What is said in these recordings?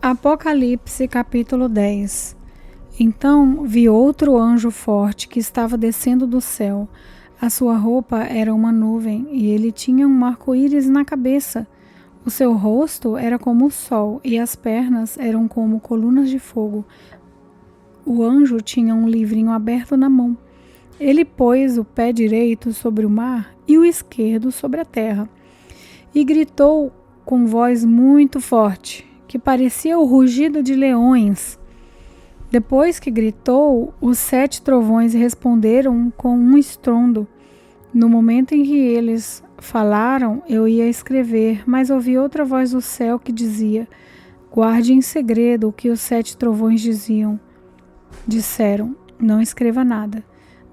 Apocalipse capítulo 10. Então vi outro anjo forte que estava descendo do céu. A sua roupa era uma nuvem e ele tinha um arco-íris na cabeça. O seu rosto era como o sol e as pernas eram como colunas de fogo. O anjo tinha um livrinho aberto na mão. Ele pôs o pé direito sobre o mar e o esquerdo sobre a terra e gritou com voz muito forte, que parecia o rugido de leões. Depois que gritou, os 7 trovões responderam com um estrondo. No momento em que eles falaram, eu ia escrever, mas ouvi outra voz do céu que dizia: guarde em segredo o que os 7 trovões disseram, não escreva nada.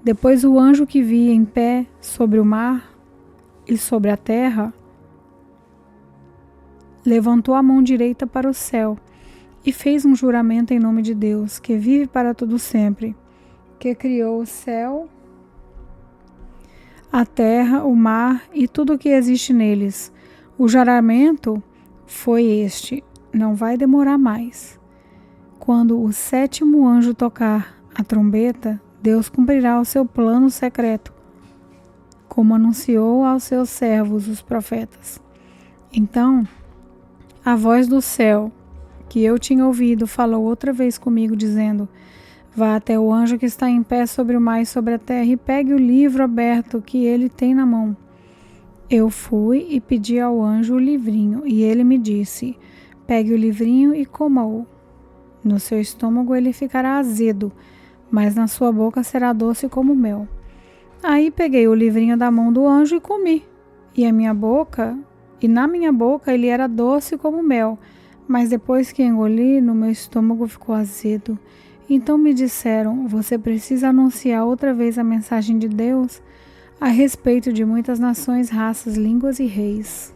Depois o anjo que via em pé sobre o mar e sobre a terra levantou a mão direita para o céu e fez um juramento em nome de Deus, que vive para todo sempre, que criou o céu, a terra, o mar e tudo o que existe neles. O juramento foi este: não vai demorar mais. Quando o 7º anjo tocar a trombeta, Deus cumprirá o seu plano secreto, como anunciou aos seus servos, os profetas. Então, a voz do céu, que eu tinha ouvido, falou outra vez comigo, dizendo: vá até o anjo que está em pé sobre o mar e sobre a terra e pegue o livro aberto que ele tem na mão. Eu fui e pedi ao anjo o livrinho, e ele me disse: pegue o livrinho e coma-o. No seu estômago ele ficará azedo, mas na sua boca será doce como mel. Aí peguei o livrinho da mão do anjo e comi, e na minha boca ele era doce como mel, mas depois que engoli, no meu estômago ficou azedo. Então me disseram: você precisa anunciar outra vez a mensagem de Deus a respeito de muitas nações, raças, línguas e reis.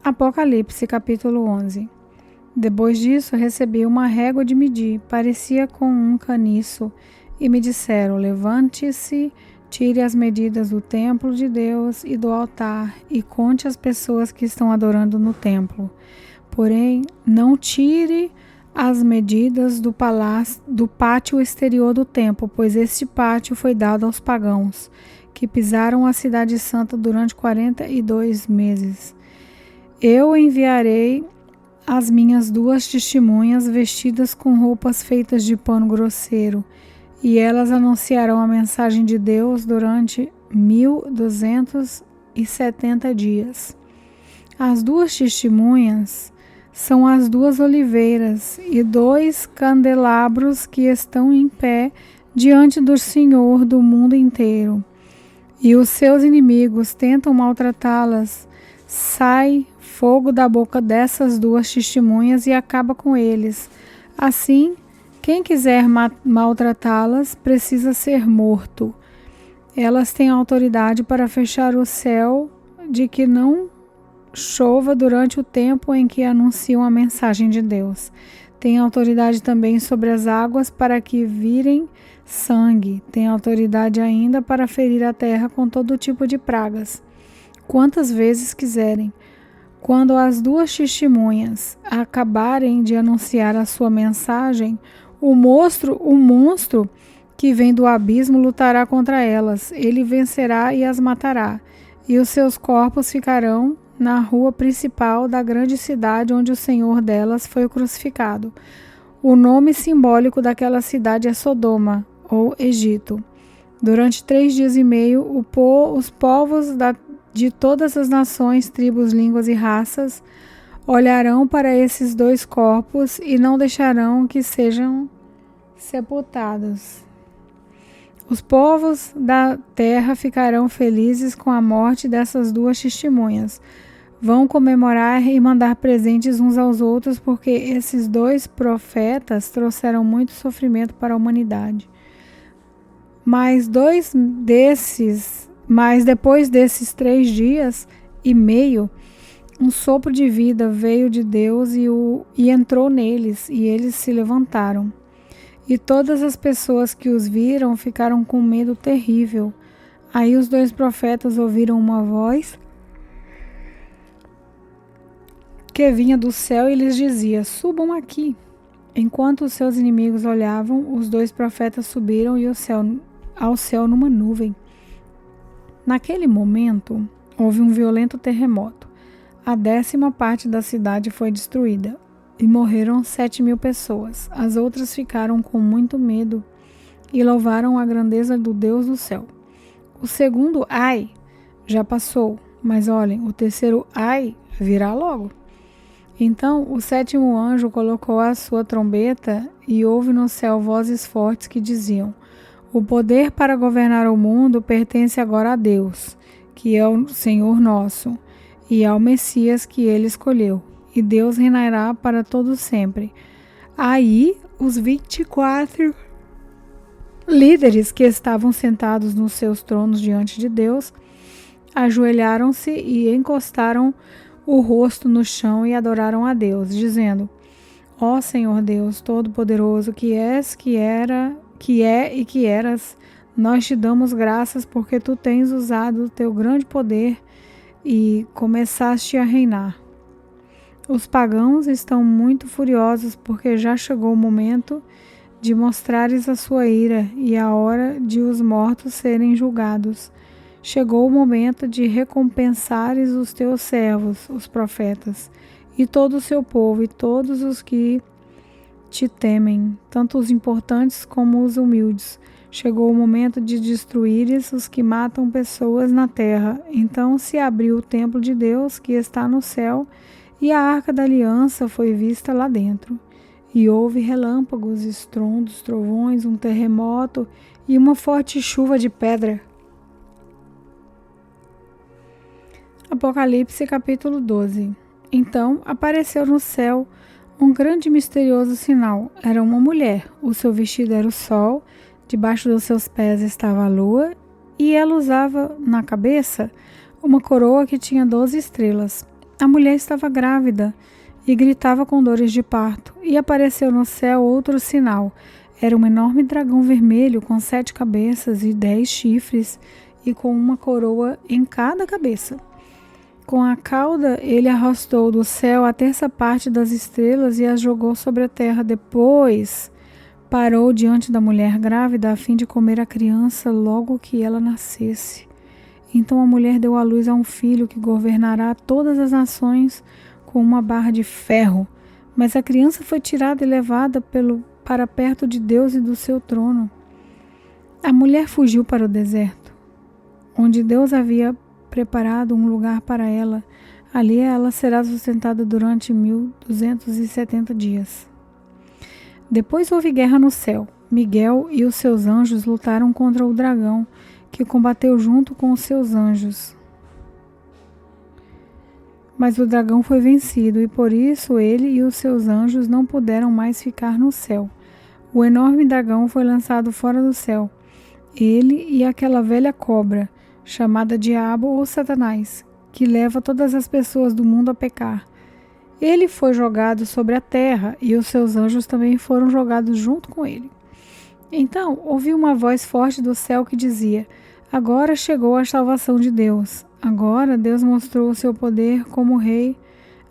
Apocalipse capítulo 11. Depois disso recebi uma régua de medir, parecia com um caniço, e me disseram: levante-se, tire as medidas do templo de Deus e do altar e conte as pessoas que estão adorando no templo. Porém, não tire as medidas do pátio exterior do templo, pois este pátio foi dado aos pagãos, que pisaram a cidade santa durante 42 meses. Eu enviarei as minhas 2 testemunhas vestidas com roupas feitas de pano grosseiro, e elas anunciarão a mensagem de Deus durante 1270 dias. As 2 testemunhas são as 2 oliveiras e 2 candelabros que estão em pé diante do Senhor do mundo inteiro. E os seus inimigos tentam maltratá-las. Sai fogo da boca dessas 2 testemunhas e acaba com eles. Assim, quem quiser maltratá-las precisa ser morto. Elas têm autoridade para fechar o céu de que não chova durante o tempo em que anunciam a mensagem de Deus. Tem autoridade também sobre as águas para que virem sangue. Tem autoridade ainda para ferir a terra com todo tipo de pragas, quantas vezes quiserem. Quando as 2 testemunhas acabarem de anunciar a sua mensagem, o monstro que vem do abismo lutará contra elas. Ele vencerá e as matará, e os seus corpos ficarão na rua principal da grande cidade onde o Senhor delas foi crucificado. O nome simbólico daquela cidade é Sodoma, ou Egito. Durante 3 dias e meio, os povos de todas as nações, tribos, línguas e raças olharão para esses 2 corpos e não deixarão que sejam sepultados. Os povos da terra ficarão felizes com a morte dessas 2 testemunhas. Vão comemorar e mandar presentes uns aos outros, porque esses 2 profetas trouxeram muito sofrimento para a humanidade. Mas depois desses 3 dias e meio, um sopro de vida veio de Deus e entrou neles, e eles se levantaram. E todas as pessoas que os viram ficaram com medo terrível. Aí os 2 profetas ouviram uma voz que vinha do céu e lhes dizia: subam aqui. Enquanto os seus inimigos olhavam, os 2 profetas subiram ao céu numa nuvem. Naquele momento, houve um violento terremoto. A 10ª parte da cidade foi destruída e morreram 7.000 pessoas. As outras ficaram com muito medo e louvaram a grandeza do Deus do céu. O segundo ai já passou, mas olhem, o terceiro ai virá logo. Então o 7º anjo colocou a sua trombeta e houve no céu vozes fortes que diziam: o poder para governar o mundo pertence agora a Deus, que é o Senhor nosso, e ao Messias que ele escolheu, e Deus reinará para todo sempre. Aí os 24 líderes que estavam sentados nos seus tronos diante de Deus ajoelharam-se e encostaram o rosto no chão e adoraram a Deus, dizendo: ó Senhor Deus Todo-Poderoso, que és, que é e que eras, nós te damos graças porque tu tens usado o teu grande poder e começaste a reinar. Os pagãos estão muito furiosos porque já chegou o momento de mostrares a sua ira e a hora de os mortos serem julgados. Chegou o momento de recompensares os teus servos, os profetas, e todo o seu povo, e todos os que te temem, tanto os importantes como os humildes. Chegou o momento de destruíres os que matam pessoas na terra. Então se abriu o templo de Deus que está no céu, e a arca da aliança foi vista lá dentro. E houve relâmpagos, estrondos, trovões, um terremoto e uma forte chuva de pedra. Apocalipse capítulo 12. Então apareceu no céu um grande e misterioso sinal. Era uma mulher. O seu vestido era o sol, debaixo dos seus pés estava a lua, e ela usava na cabeça uma coroa que tinha 12 estrelas. A mulher estava grávida e gritava com dores de parto. E apareceu no céu outro sinal. Era um enorme dragão vermelho com 7 cabeças e 10 chifres, e com uma coroa em cada cabeça. Com a cauda ele arrastou do céu a 1/3 parte das estrelas e as jogou sobre a terra. Depois parou diante da mulher grávida a fim de comer a criança logo que ela nascesse. Então a mulher deu à luz a um filho que governará todas as nações com uma barra de ferro. Mas a criança foi tirada e levada para perto de Deus e do seu trono. A mulher fugiu para o deserto, onde Deus havia preparado um lugar para ela. Ali ela será sustentada durante 1270 dias. Depois houve guerra no céu. Miguel e os seus anjos lutaram contra o dragão, que combateu junto com os seus anjos. Mas o dragão foi vencido e por isso ele e os seus anjos não puderam mais ficar no céu. O enorme dragão foi lançado fora do céu. Ele e aquela velha cobra, chamada Diabo ou Satanás, que leva todas as pessoas do mundo a pecar. Ele foi jogado sobre a terra e os seus anjos também foram jogados junto com ele. Então ouvi uma voz forte do céu que dizia: agora chegou a salvação de Deus. Agora Deus mostrou o seu poder como rei.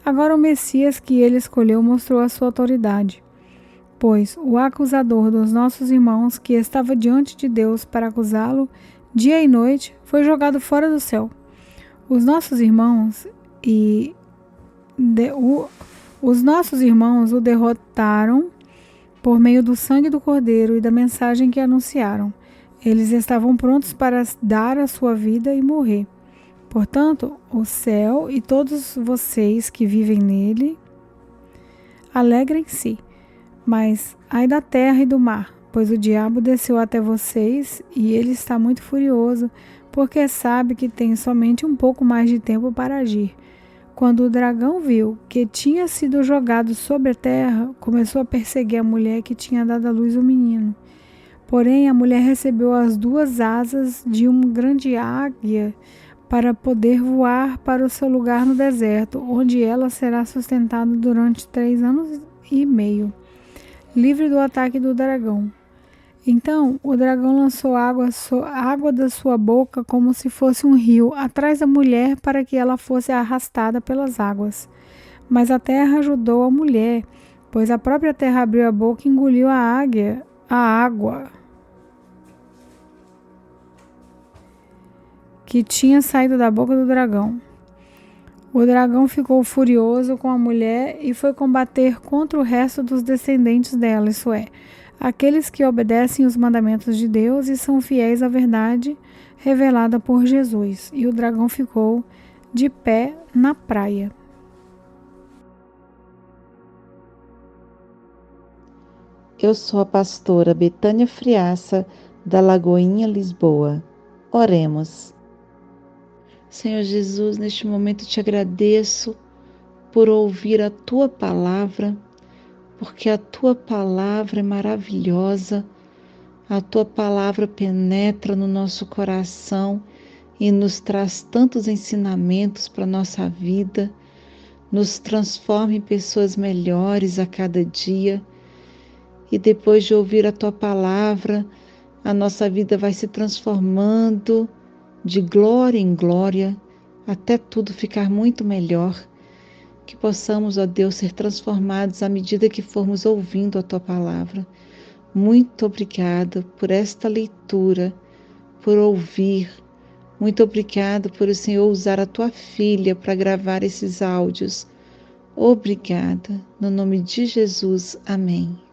Agora o Messias que ele escolheu mostrou a sua autoridade. Pois o acusador dos nossos irmãos, que estava diante de Deus para acusá-lo dia e noite, foi jogado fora do céu. Os nossos irmãos o derrotaram por meio do sangue do Cordeiro e da mensagem que anunciaram. Eles estavam prontos para dar a sua vida e morrer. Portanto, o céu e todos vocês que vivem nele, alegrem-se. Mas ai da terra e do mar, pois o diabo desceu até vocês e ele está muito furioso, porque sabe que tem somente um pouco mais de tempo para agir. Quando o dragão viu que tinha sido jogado sobre a terra, começou a perseguir a mulher que tinha dado à luz o menino. Porém, a mulher recebeu as 2 asas de uma grande águia para poder voar para o seu lugar no deserto, onde ela será sustentada durante 3 anos e meio, livre do ataque do dragão. Então o dragão lançou água da sua boca como se fosse um rio atrás da mulher para que ela fosse arrastada pelas águas. Mas a terra ajudou a mulher, pois a própria terra abriu a boca e engoliu a água que tinha saído da boca do dragão. O dragão ficou furioso com a mulher e foi combater contra o resto dos descendentes dela, isso é, aqueles que obedecem os mandamentos de Deus e são fiéis à verdade revelada por Jesus. E o dragão ficou de pé na praia. Eu sou a pastora Betânia Friaça, da Lagoinha, Lisboa. Oremos. Senhor Jesus, neste momento te agradeço por ouvir a Tua palavra, porque a Tua palavra é maravilhosa, a Tua palavra penetra no nosso coração e nos traz tantos ensinamentos para a nossa vida, nos transforma em pessoas melhores a cada dia. E depois de ouvir a Tua palavra, a nossa vida vai se transformando de glória em glória, até tudo ficar muito melhor. Que possamos, ó Deus, ser transformados à medida que formos ouvindo a Tua palavra. Muito obrigada por esta leitura, por ouvir. Muito obrigada por o Senhor usar a Tua filha para gravar esses áudios. Obrigada. No nome de Jesus. Amém.